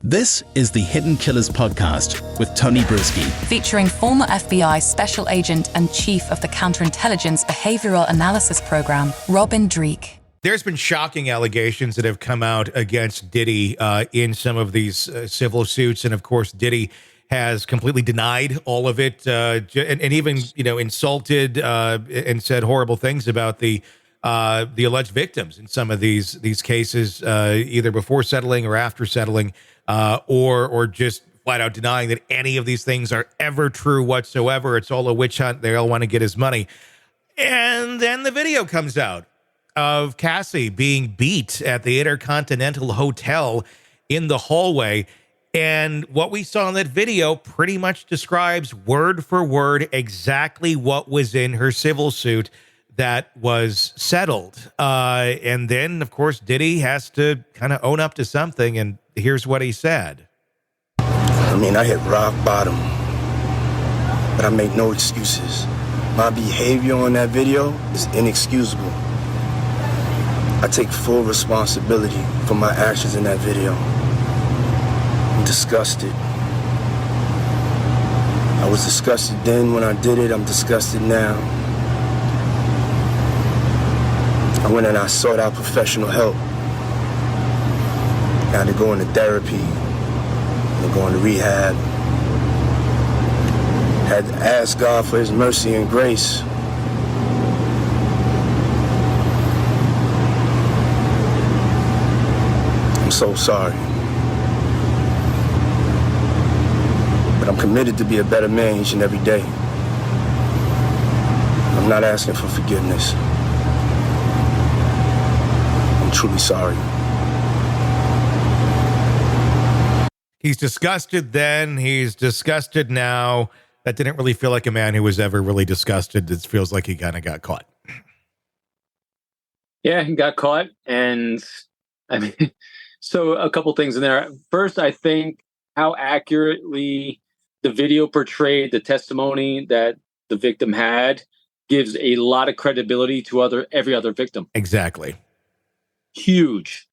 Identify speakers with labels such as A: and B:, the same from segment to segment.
A: This is the Hidden Killers podcast with Tony Brueski.
B: Featuring former FBI Special Agent and Chief of the Counterintelligence Behavioral Analysis Program, Dreeke.
C: There's been shocking allegations that have come out against Diddy in some of these civil suits. And of course, Diddy has completely denied all of it and even, insulted and said horrible things about the alleged victims in some of these cases, either before settling or after settling, or just flat out denying that any of these things are ever true whatsoever. It's all a witch hunt. They all want to get his money. And then the video comes out of Cassie being beat at the Intercontinental Hotel in the hallway. And what we saw in that video pretty much describes word for word exactly what was in her civil suit that was settled. And then, of course, Diddy has to kind of own up to something. And here's what he said.
D: I hit rock bottom, but I make no excuses. My behavior on that video is inexcusable. I take full responsibility for my actions in that video. I'm disgusted. I was disgusted then when I did it. I'm disgusted now. I went and I sought out professional help. I had to go into therapy and go into rehab. Had to ask God for his mercy and grace. I'm so sorry. But I'm committed to be a better man each and every day. I'm not asking for forgiveness. I'm truly sorry.
C: He's disgusted then. He's disgusted now. That didn't really feel like a man who was ever really disgusted. It feels like he kind of got caught.
E: Yeah, he got caught. And so a couple things in there. First, I think how accurately the video portrayed the testimony that the victim had gives a lot of credibility to every other victim.
C: Exactly.
E: Huge.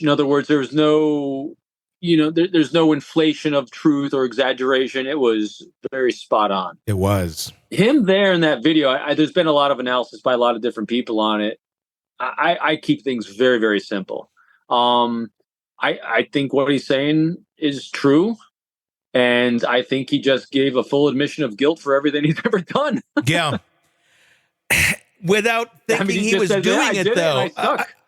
E: In other words, there was no, there's no inflation of truth or exaggeration. It was very spot on.
C: It was.
E: Him there in that video, there's been a lot of analysis by a lot of different people on it. I keep things very, very simple. I think what he's saying is true. And I think he just gave a full admission of guilt for everything he's ever done.
C: Yeah. Without thinking he was doing it, though.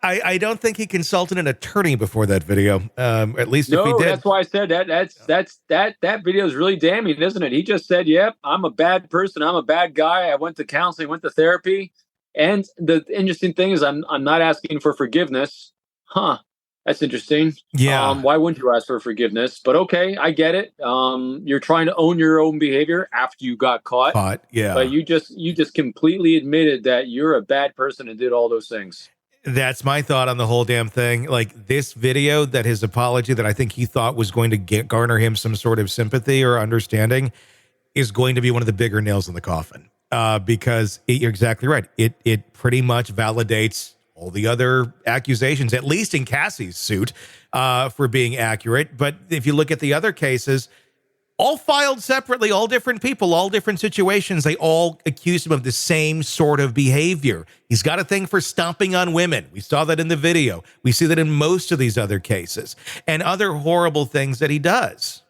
C: I don't think he consulted an attorney before that video. At least if he did.
E: That's why I said that video is really damning, isn't it? He just said, "Yep, I'm a bad person. I'm a bad guy. I went to counseling, went to therapy." And the interesting thing is, I'm not asking for forgiveness. Huh? That's interesting.
C: Yeah.
E: Why wouldn't you ask for forgiveness? But okay, I get it. You're trying to own your own behavior after you got caught.
C: Yeah.
E: But you just completely admitted that you're a bad person and did all those things.
C: That's my thought on the whole damn thing. Like this video, that his apology that I think he thought was going to garner him some sort of sympathy or understanding is going to be one of the bigger nails in the coffin. Because you're exactly right. It pretty much validates all the other accusations, at least in Cassie's suit, for being accurate. But if you look at the other cases, all filed separately, all different people, all different situations, they all accuse him of the same sort of behavior. He's got a thing for stomping on women. We saw that in the video. We see that in most of these other cases and other horrible things that he does.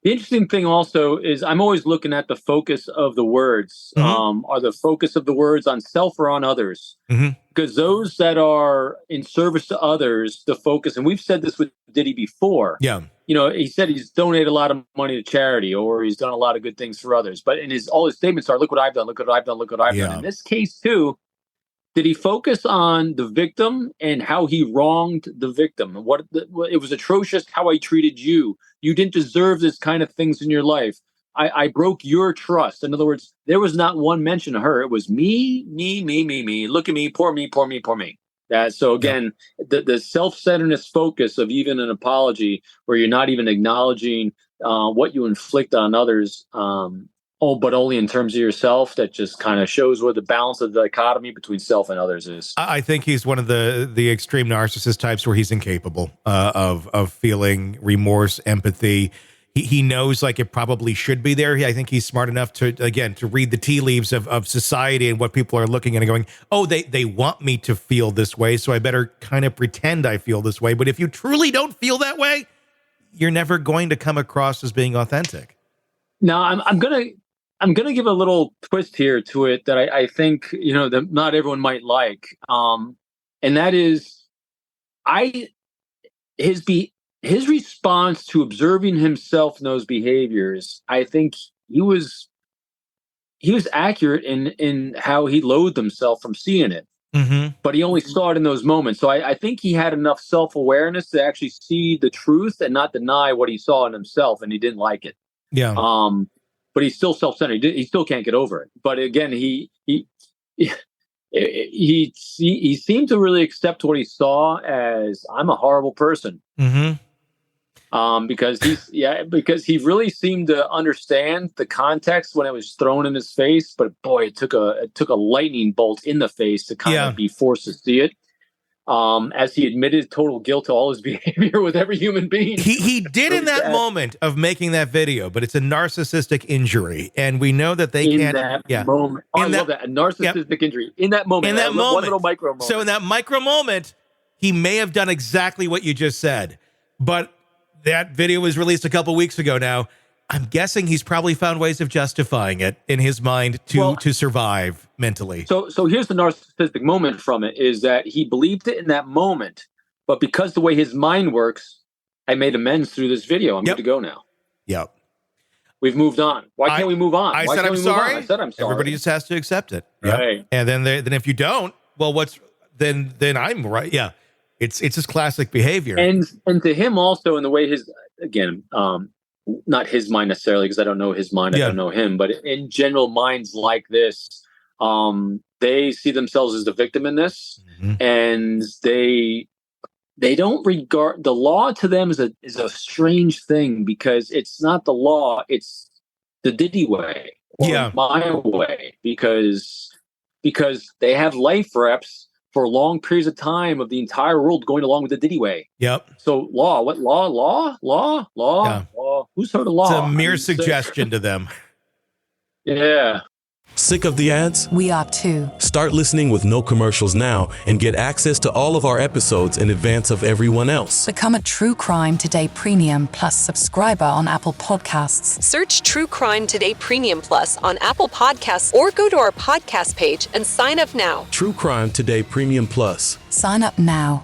E: The interesting thing also is I'm always looking at the focus of the words.
C: Mm-hmm.
E: Are the focus of the words on self or on others?
C: Mm-hmm.
E: Because those that are in service to others, the focus, and we've said this with Diddy before.
C: Yeah.
E: He said he's donated a lot of money to charity or he's done a lot of good things for others. But all his statements are, look what I've done, look what I've done, look what I've done. In this case, too, did he focus on the victim and how he wronged the victim? It was atrocious how I treated you. You didn't deserve this kind of things in your life. I broke your trust. In other words, there was not one mention of her. It was me. Look at me, poor me, poor me, poor me. So again, the self-centeredness focus of even an apology where you're not even acknowledging what you inflict on others but only in terms of yourself. That just kind of shows where the balance of the dichotomy between self and others is.
C: I think he's one of the extreme narcissist types where he's incapable of feeling remorse, empathy. He knows like it probably should be there. I think he's smart enough to read the tea leaves of society and what people are looking at and going, oh, they want me to feel this way, so I better kind of pretend I feel this way. But if you truly don't feel that way, you're never going to come across as being authentic.
E: Now, I'm gonna give a little twist here to it that I think that not everyone might like, and that is, his response to observing himself in those behaviors. I think he was accurate in how he loathed himself from seeing it, but he only saw it in those moments. So I think he had enough self-awareness to actually see the truth and not deny what he saw in himself, and he didn't like it.
C: Yeah.
E: But he's still self-centered. He still can't get over it. But again, he seemed to really accept what he saw as, I'm a horrible person. Because he really seemed to understand the context when it was thrown in his face. But boy, it took a lightning bolt in the face to kind of be forced to see it. As he admitted total guilt to all his behavior with every human being.
C: He did in that moment of making that video, but it's a narcissistic injury, and we know that they can't.
E: That moment. I love that, a narcissistic injury in that moment.
C: In that moment,
E: one little micro moment.
C: So in that micro moment, he may have done exactly what you just said, but that video was released a couple weeks ago now. I'm guessing he's probably found ways of justifying it in his mind to survive mentally.
E: So here's the narcissistic moment from it, is that he believed it in that moment, but because the way his mind works, I made amends through this video. I'm good to go now.
C: Yep.
E: We've moved on. Why can't we move on?
C: I said I'm sorry. Everybody just has to accept it. Yep.
E: Right.
C: And then if you don't, well, then I'm right. Yeah. It's just classic behavior.
E: And to him also, in the way not his mind necessarily, because I don't know his mind, I don't know him, but in general, minds like this, they see themselves as the victim in this, and they don't regard the law. To them is a strange thing, because it's not the law, it's the Diddy way or my way, because they have life reps for long periods of time of the entire world going along with the Diddy way.
C: Yep.
E: So law, what law?
C: Yeah.
E: Law. Who's heard of law?
C: It's a mere suggestion to them.
E: Yeah.
F: Sick of the ads?
B: We are too.
F: Start listening with no commercials now and get access to all of our episodes in advance of everyone else.
B: Become a True Crime Today Premium Plus subscriber on Apple Podcasts.
G: Search True Crime Today Premium Plus on Apple Podcasts or go to our podcast page and sign up now.
F: True Crime Today Premium Plus.
B: Sign up now.